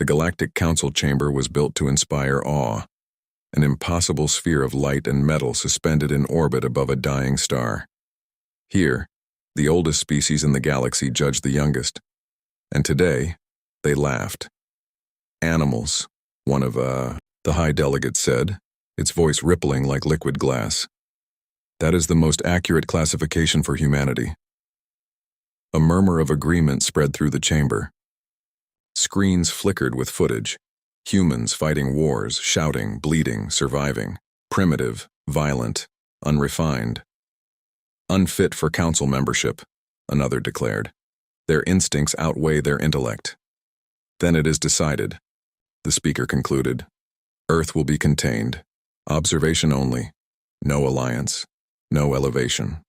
The Galactic Council chamber was built to inspire awe, an impossible sphere of light and metal suspended in orbit above a dying star. Here, the oldest species in the galaxy judged the youngest, and today, they laughed. Animals, one of, the high delegate said, its voice rippling like liquid glass. That is the most accurate classification for humanity. A murmur of agreement spread through the chamber. Screens flickered with footage. Humans fighting wars, shouting, bleeding, surviving. Primitive, violent, unrefined. Unfit for council membership, another declared. Their instincts outweigh their intellect. Then it is decided, the speaker concluded. Earth will be contained. Observation only. No alliance. No elevation.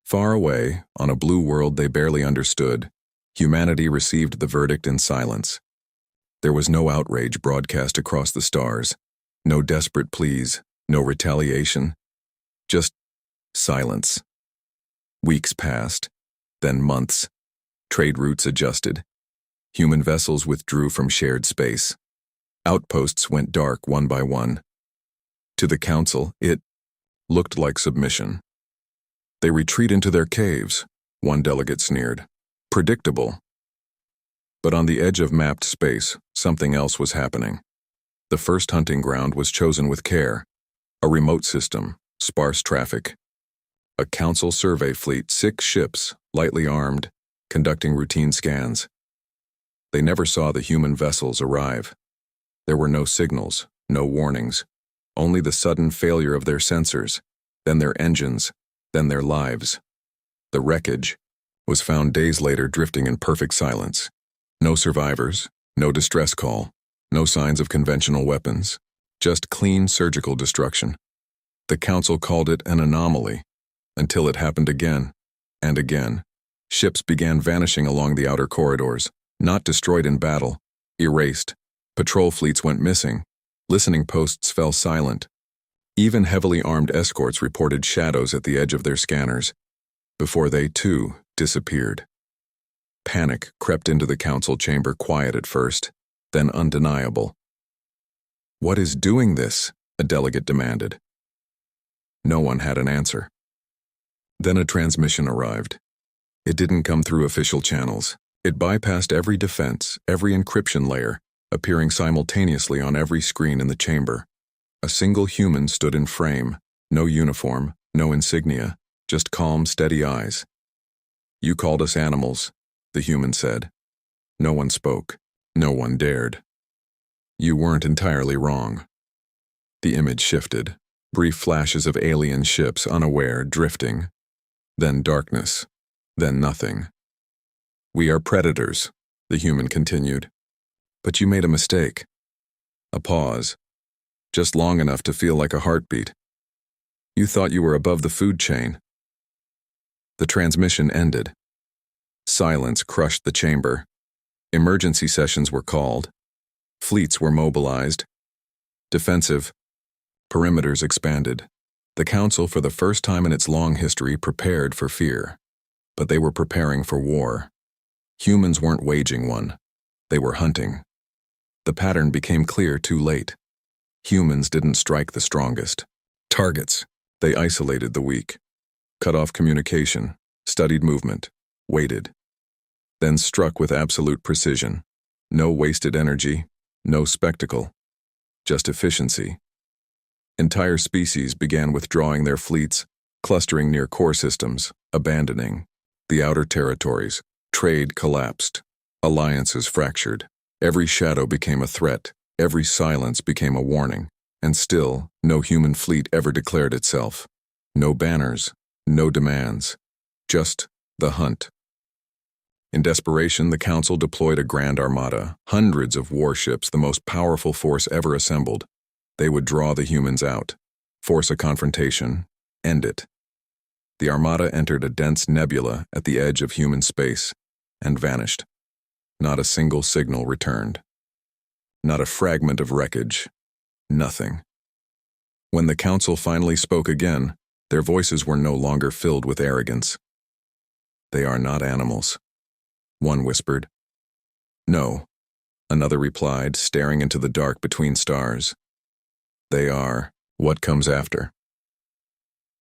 Far away, on a blue world they barely understood, humanity received the verdict in silence. There was no outrage broadcast across the stars, no desperate pleas, no retaliation, just silence. Weeks passed, then months. Trade routes adjusted. Human vessels withdrew from shared space. Outposts went dark one by one. To the council, it looked like submission. They retreat into their caves, one delegate sneered. Predictable. But on the edge of mapped space, something else was happening. The first hunting ground was chosen with care. A remote system, sparse traffic. A council survey fleet, 6 ships, lightly armed, conducting routine scans. They never saw the human vessels arrive. There were no signals, no warnings, only the sudden failure of their sensors, then their engines, then their lives. The wreckage was found days later drifting in perfect silence. No survivors, no distress call, no signs of conventional weapons, just clean surgical destruction. The council called it an anomaly, until it happened again and again. Ships began vanishing along the outer corridors, not destroyed in battle, erased. Patrol fleets went missing. Listening posts fell silent. Even heavily armed escorts reported shadows at the edge of their scanners, before they, too, disappeared. Panic crept into the council chamber, quiet at first, then undeniable. "What is doing this?" a delegate demanded. No one had an answer. Then a transmission arrived. It didn't come through official channels. It bypassed every defense, every encryption layer, appearing simultaneously on every screen in the chamber. A single human stood in frame, no uniform, no insignia, just calm, steady eyes. "You called us animals," the human said. No one spoke. No one dared. "You weren't entirely wrong." The image shifted. Brief flashes of alien ships, unaware, drifting. Then darkness. Then nothing. "We are predators," the human continued. "But you made a mistake." A pause. Just long enough to feel like a heartbeat. "You thought you were above the food chain." The transmission ended. Silence crushed the chamber. Emergency sessions were called. Fleets were mobilized. Defensive. Perimeters expanded. The council, for the first time in its long history, prepared for fear. But they were preparing for war. Humans weren't waging one. They were hunting. The pattern became clear too late. Humans didn't strike the strongest. Targets. They isolated the weak. Cut off communication, studied movement, waited. Then struck with absolute precision. No wasted energy, no spectacle. Just efficiency. Entire species began withdrawing their fleets, clustering near core systems, abandoning. The outer territories. Trade collapsed. Alliances fractured. Every shadow became a threat. Every silence became a warning. And still, no human fleet ever declared itself. No banners, no demands. Just the hunt. In desperation, the council deployed a grand armada, hundreds of warships, the most powerful force ever assembled. They would draw the humans out, force a confrontation, end it. The armada entered a dense nebula at the edge of human space and vanished. Not a single signal returned. Not a fragment of wreckage. Nothing. When the council finally spoke again, their voices were no longer filled with arrogance. "They are not animals," one whispered. "No," another replied, staring into the dark between stars. They are what comes after.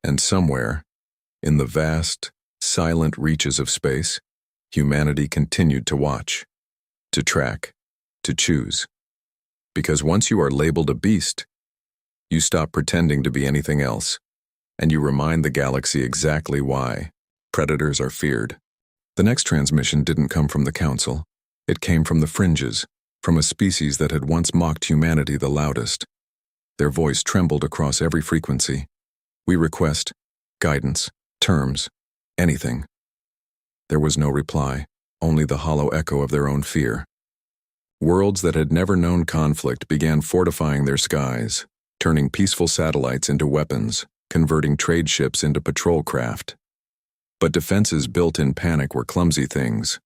And somewhere, in the vast, silent reaches of space, humanity continued to watch, to track, to choose. Because once you are labeled a beast, you stop pretending to be anything else, and you remind the galaxy exactly why predators are feared. The next transmission didn't come from the Council. It came from the fringes, from a species that had once mocked humanity the loudest. Their voice trembled across every frequency. We request guidance, terms, anything. There was no reply, only the hollow echo of their own fear. Worlds that had never known conflict began fortifying their skies, turning peaceful satellites into weapons, converting trade ships into patrol craft. But defenses built in panic were clumsy things,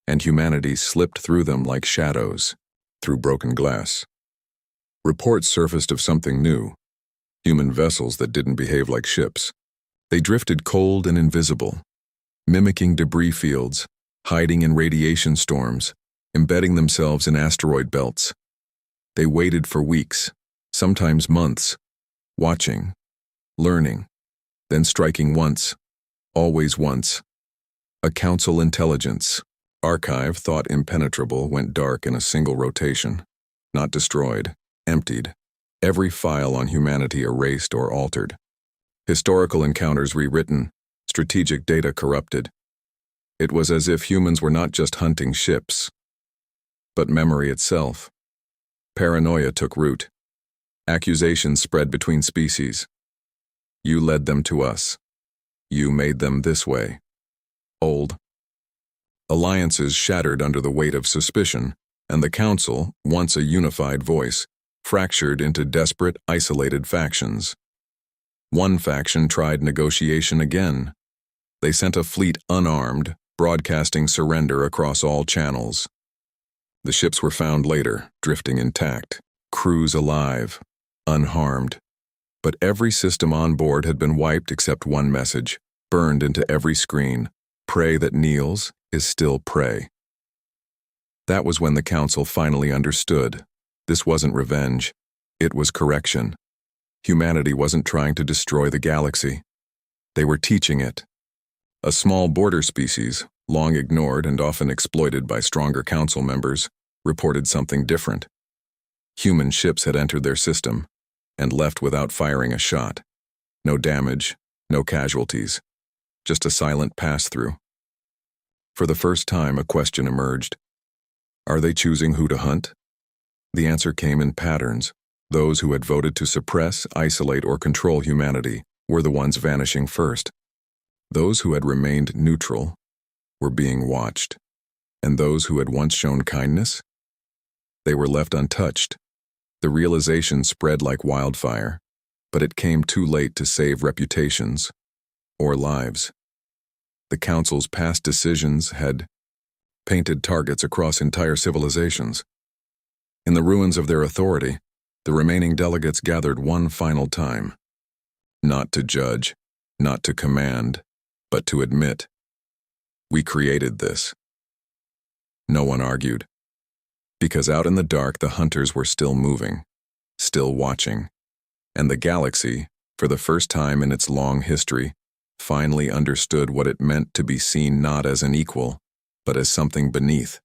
and humanity slipped through them like shadows, through broken glass. Reports surfaced of something new, human vessels that didn't behave like ships. They drifted cold and invisible, mimicking debris fields, hiding in radiation storms, embedding themselves in asteroid belts. They waited for weeks, sometimes months, watching, learning, then striking once, always once. A Council intelligence, archive thought impenetrable, went dark in a single rotation. Not destroyed, emptied. Every file on humanity erased or altered. Historical encounters rewritten, strategic data corrupted. It was as if humans were not just hunting ships, but memory itself. Paranoia took root. Accusations spread between species. You led them to us. You made them this way. Old. Alliances shattered under the weight of suspicion, and the Council, once a unified voice, fractured into desperate, isolated factions. One faction tried negotiation again. They sent a fleet unarmed, broadcasting surrender across all channels. The ships were found later, drifting intact, crews alive, unharmed. But every system on board had been wiped except one message, burned into every screen: prey that kneels is still prey. That was when the Council finally understood. This wasn't revenge. It was correction. Humanity wasn't trying to destroy the galaxy. They were teaching it. A small border species, long ignored and often exploited by stronger Council members, reported something different. Human ships had entered their system and left without firing a shot. No damage, no casualties, just a silent pass-through. For the first time, a question emerged. Are they choosing who to hunt? The answer came in patterns. Those who had voted to suppress, isolate, or control humanity were the ones vanishing first. Those who had remained neutral were being watched. And those who had once shown kindness? They were left untouched. The realization spread like wildfire, but it came too late to save reputations or lives. The Council's past decisions had painted targets across entire civilizations. In the ruins of their authority, the remaining delegates gathered one final time. Not to judge, not to command, but to admit. We created this. No one argued. Because out in the dark, the hunters were still moving, still watching. And the galaxy, for the first time in its long history, finally understood what it meant to be seen not as an equal, but as something beneath.